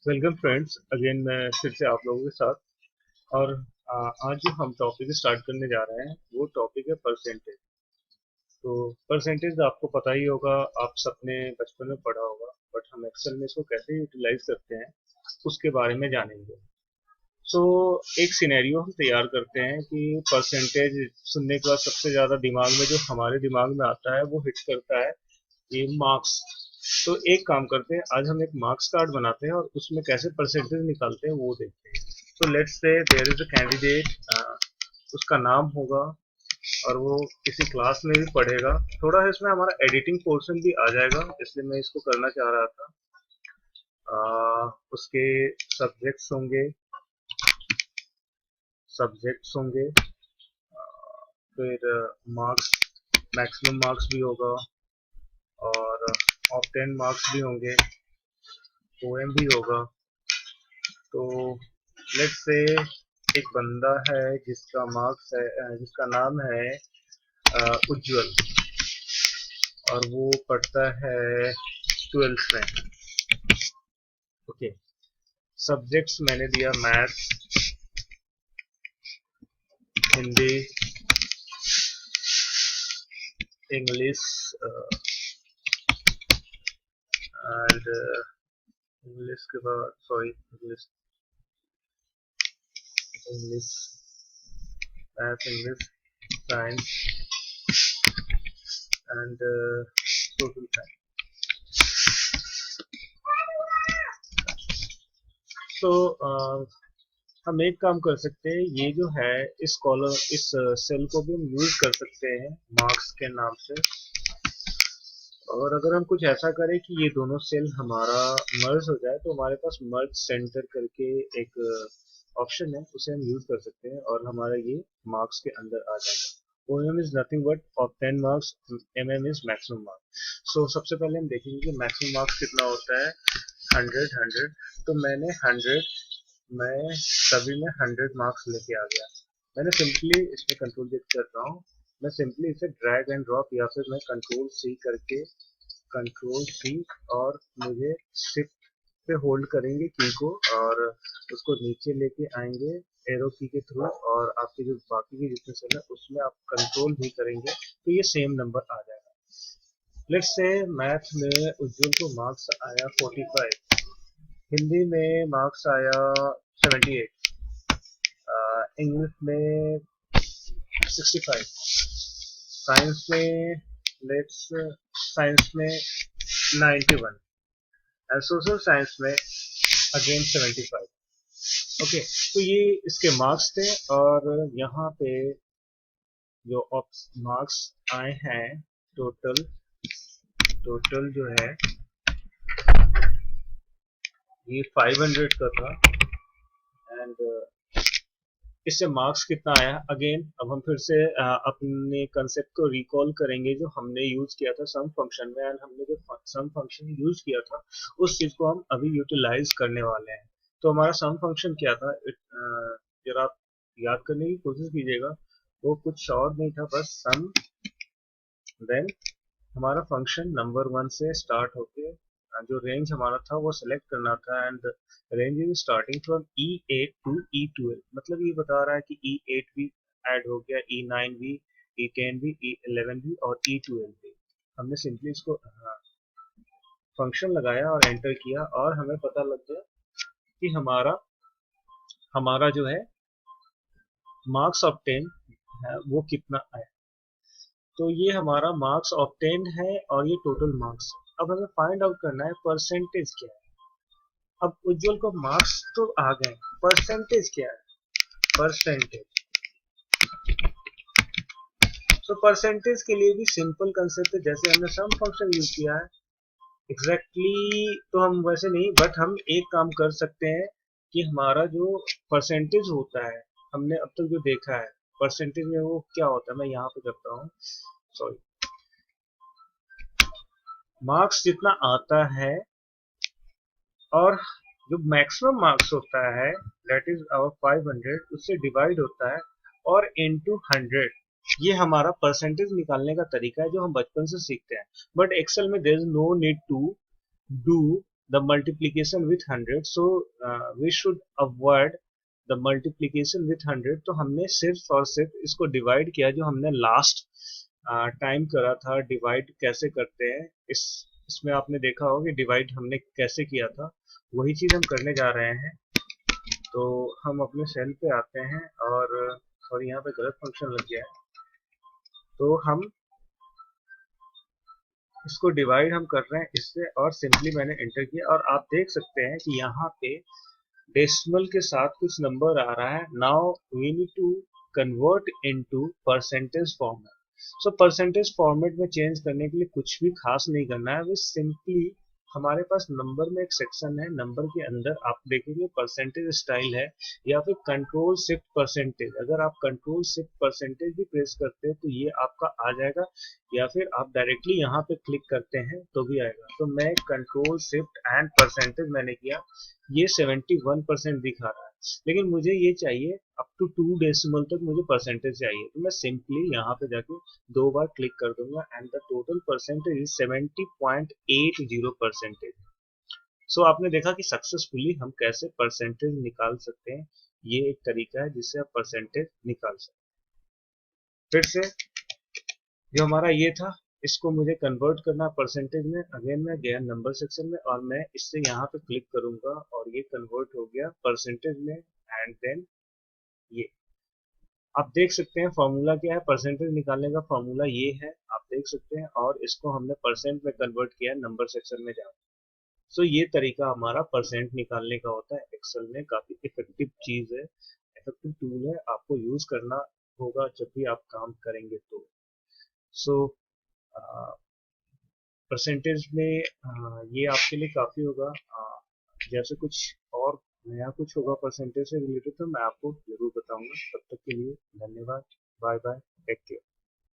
Welcome friends, again मैं फिर से आप लोगों के साथ। और आज जो हम टॉपिक स्टार्ट करने जा रहे हैं वो टॉपिक है परसेंटेज। तो परसेंटेज आपको पता ही होगा, आप सबने बचपन में पढ़ा होगा, बट हम एक्सेल में इसको कैसे यूटिलाइज करते हैं उसके बारे में जानेंगे। सो एक सिनेरियो हम तैयार करते हैं कि परसेंटेज सुनने के बाद सबसे ज़्यादा दिमाग में जो हमारे दिमाग में आता है वो हिट करता है ये मार्क्स। तो एक काम करते हैं, आज हम एक मार्क्स कार्ड बनाते हैं और उसमें कैसे परसेंटेज निकालते हैं वो देखते हैं। तो let's say there is a candidate, उसका नाम होगा और वो किसी क्लास में भी पढ़ेगा। थोड़ा सा इसमें हमारा एडिटिंग पोर्शन भी आ जाएगा, इसलिए मैं इसको करना चाह रहा था। उसके सब्जेक्ट्स होंगे सब्जेक्ट्स होंगे फिर मार्क्स, मैक्सिमम मार्क्स भी होगा और ऑफ 10 मार्क्स भी होंगे, पोएम भी होगा। तो लेट्स से एक बंदा है जिसका मार्क्स है, जिसका नाम है उज्जवल, और वो पढ़ता है 12th में। ओके, सब्जेक्ट्स मैंने दिया maths, Hindi, English and English के बाद sorry English English math, English, science and social science. तो हम एक काम कर सकते हैं, ये जो है इस कॉलम, इस सेल को भी हम यूज कर सकते हैं मार्क्स के नाम से। और अगर हम कुछ ऐसा करें कि ये दोनों सेल हमारा मर्ज हो जाए तो हमारे पास मर्ज सेंटर करके एक ऑप्शन है, उसे हम यूज कर सकते हैं और हमारा ये मार्क्स के अंदर आ जाएगा। OM is nothing but of 10 marks, MM is maximum marks. So सबसे पहले हम देखेंगे कि मैक्सिमम मार्क्स कितना होता है। 100 तो मैंने 100, मैं सभी में 100 मार्क्स लेके आ गया। मैंने सिंपली इसमें कंट्रोल Z कर रहा हूँ, मैं सिंपली इसे ड्रैग एंड ड्रॉप या फिर मैं कंट्रोल C करके, कंट्रोल C, और मुझे शिफ्ट पे होल्ड करेंगे की को और उसको नीचे लेके आएंगे एरो की के थ्रू, और आपके जो बाकी के जितने सेल है उसमें आप कंट्रोल भी करेंगे तो ये सेम नंबर आ जाएगा। लेट्स से मैथ में उज्जवल को मार्क्स आया 45, हिंदी में मार्क्स आया 78, इंग्लिश में 65, साइंस में लेट्स साइंस में 91 एंड सोशल साइंस में अगेन 75। ओके, तो ये इसके मार्क्स थे। और यहाँ पे जो मार्क्स आए हैं, टोटल टोटल जो है ये 500 का था। एंड इससे मार्क्स कितना आया, अगेन अब हम फिर से अपने कंसेप्ट को रिकॉल करेंगे जो हमने यूज किया था सम फंक्शन में। एंड हमने जो सम फंक्शन यूज किया था उस चीज को हम अभी यूटिलाइज करने वाले हैं। तो हमारा सम फंक्शन क्या था, जरा आप याद करने की कोशिश कीजिएगा। वो कुछ और नहीं था, बस सम, देन हमारा फंक्शन नंबर 1 से स्टार्ट होके जो रेंज हमारा था वो सिलेक्ट करना था। And range is starting from E8 to E12, मतलब ये बता रहा है कि E8 भी ऐड हो गया, E9 भी, E10 भी, E11 भी और E12 भी। हमने सिंपली इसको फंक्शन लगाया और एंटर किया और हमें पता लग गया कि हमारा हमारा जो है मार्क्स ऑब्टेन है वो कितना आया। तो ये हमारा मार्क्स ऑब्टेन है और ये टोटल मार्क्स है। अब हमें फाइंड आउट करना है परसेंटेज क्या है। अब उज्जवल को मार्क्स तो आ गए, परसेंटेज क्या है, परसेंटेज। तो परसेंटेज के लिए भी सिंपल कंसेप्ट है, जैसे हमने सम फंक्शन यूज किया है एग्जैक्टली तो हम वैसे नहीं, बट हम एक काम कर सकते हैं कि हमारा जो परसेंटेज होता है, हमने अब तक जो देखा है परसेंटेज में वो क्या होता है, मैं यहाँ पे करता हूँ, सॉरी, मार्क्स जितना आता है और जो मैक्सिमम मार्क्स होता है दैट इज आवर 500, उससे डिवाइड होता है और इनटू 100। ये हमारा परसेंटेज निकालने का तरीका है जो हम बचपन से सीखते हैं। बट एक्सेल में there is no need to do the multiplication with 100, so we should avoid the multiplication with 100। तो हमने सिर्फ और सिर्फ इसको डिवाइड किया, जो हमने लास्ट टाइम करा था। डिवाइड कैसे करते हैं, इसमें आपने देखा होगा कि डिवाइड हमने कैसे किया था, वही चीज हम करने जा रहे हैं। तो हम अपने सेल पे आते हैं और सॉरी यहाँ पे गलत फंक्शन लग गया है। तो हम इसको डिवाइड हम कर रहे हैं इससे, और सिंपली मैंने एंटर किया और आप देख सकते हैं कि यहाँ पे डेसिमल के साथ कुछ नंबर आ रहा है। Now we need to convert into percentage format. So percentage format में चेंज करने के लिए कुछ भी खास नहीं करना है, बस सिंपली हमारे पास नंबर में एक सेक्शन है, नंबर के अंदर आप देखेंगे परसेंटेज स्टाइल है, या फिर कंट्रोल शिफ्ट परसेंटेज। अगर आप कंट्रोल शिफ्ट परसेंटेज भी प्रेस करते हैं तो ये आपका आ जाएगा, या फिर आप डायरेक्टली यहाँ पे क्लिक करते हैं तो भी आएगा। तो मैं कंट्रोल शिफ्ट एंड परसेंटेज मैंने किया, ये 71% दिखा रहा है, लेकिन मुझे ये चाहिए अप टू 2 डेसिमल तक मुझे परसेंटेज चाहिए। तो मैं सिंपली यहाँ पे जाके 2 बार क्लिक कर दूंगा and the total percentage is 70.80%। सो आपने देखा कि सक्सेसफुली हम कैसे परसेंटेज निकाल सकते हैं। ये एक तरीका है जिससे आप परसेंटेज निकाल सकते हैं। फिर से जो हमारा ये था, इसको मुझे कन्वर्ट करना परसेंटेज में। अगेन मैं गया नंबर सेक्शन में और मैं इससे यहाँ पे क्लिक करूंगा और ये कन्वर्ट हो गया परसेंटेज में। एंड देन ये आप देख सकते हैं फॉर्मूला क्या है, परसेंटेज निकालने का फॉर्मूला ये है, आप देख सकते हैं। और इसको हमने परसेंट में कन्वर्ट किया है नंबर सेक्शन में जाकर। सो ये तरीका हमारा परसेंट निकालने का होता है। एक्सेल में काफी इफेक्टिव चीज है, इफेक्टिव टूल है, आपको यूज करना होगा जब भी आप काम करेंगे तो। सो परसेंटेज में ये आपके लिए काफी होगा। जैसे कुछ और नया कुछ होगा परसेंटेज से रिलेटेड तो मैं आपको जरूर बताऊंगा। तब तक के लिए धन्यवाद, बाय बाय।